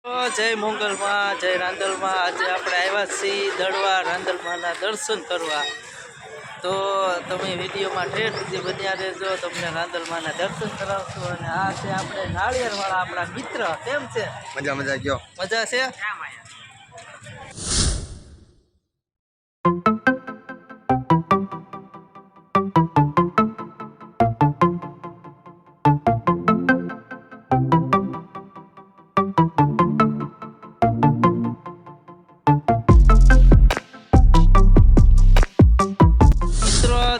જય મોંગલમાં, જય રાંદલમાં। આજે આપણે આવ્યા છીએ દડવા રાંદલમાંના દર્શન કરવા। તો તમે વિડીયોમાં ઠેઠ સુધી બન્યા રહેજો, તમને રાંદલમાંના દર્શન કરાવશું। અને આ છે આપણે નાળિયેરવાળા આપણા મિત્ર। કેમ છે? મજા ગયો, મજા છે।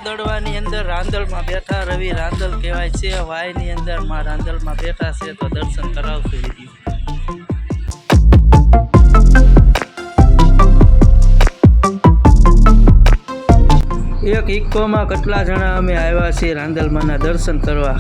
દડવાની અંદર રાંદલમાં બેઠા રવિ રાંદલ કહેવાય છે। વાયની અંદર માં રાંદલમાં બેઠા છે, તો દર્શન કરાવશું વિડીયો। એક ઇકોમાં કેટલા જણા અમે આવ્યા છીએ રાંદલમાંના દર્શન કરવા।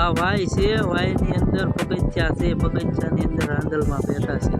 આ વાય છે, વાયની અંદર પગથિયા છે, પગથિયાની અંદર રાંદલમાં બેઠા છે।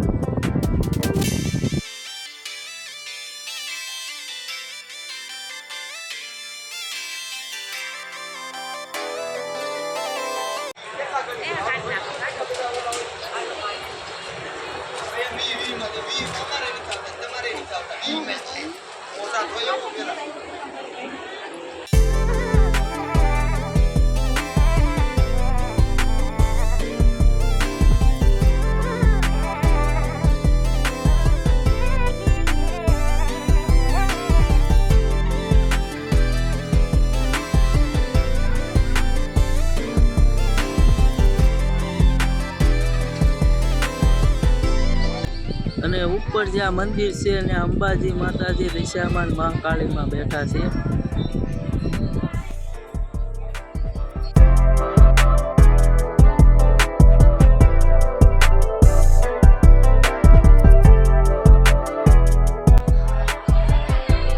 અને ઉપર જ્યાં મંદિર છે અને અંબાજી માતાજી, દિશામાન મહાકાળીમાં બેઠા છે।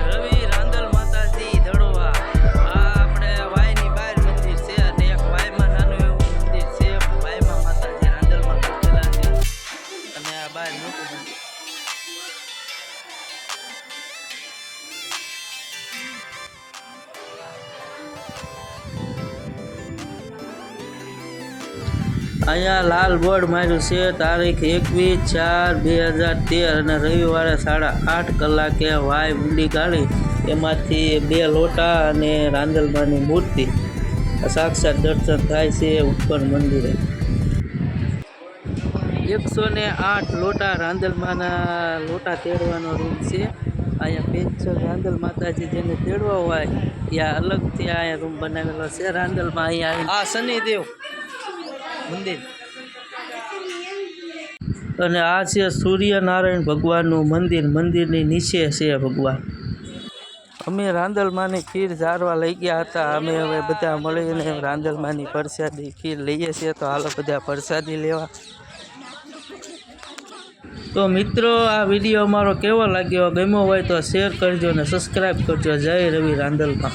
રવિ રાંદલ માતાજી દડવા, આ આપણે વાયની બહાર મંદિર છે અને એક વાયમાં નાનું એવું મંદિર છે। વાયમાં માતાજી રાંદલમાં બેઠેલા છે અને આ બહાર મોટું મંદિર। અહીંયા લાલ બોર્ડ માર્યું છે, તારીખ 21/4/2013 અને રવિવારે 8:30 કલાકે વાય ઊંડી ગાળી, એમાંથી 2 લોટા અને રાંદલમાંની મૂર્તિ સાક્ષાત દર્શન થાય છે ઉપર મંદિરે। 108 લોટા રાંદલમાંના લોટા તેડવાનો રૂમ છે। અહીંયા પેન્શન રાંદલ માતાજી જેને તેડવા હોય ત્યાં અલગથી અહીંયા રૂમ બનાવેલો છે રાંદલમાં। અહીંયા આ શનિદેવ મંદિર અને આ છે સૂર્યનારાયણ ભગવાનનું મંદિર। મંદિરની નીચે છે ભગવાન। અમે રાંદલમાંની ખીર ઝારવા લઈ ગયા હતા। અમે હવે બધા મળીને રાંદલમાંની પ્રસાદી ખીર લઈએ છીએ, તો હાલો બધા પ્રસાદી લેવા। તો મિત્રો, આ વિડીયો અમારો કેવો લાગ્યો, ગમ્યો હોય તો શેર કરજો અને સબસ્ક્રાઈબ કરજો। જય રવિ રાંદલમાં।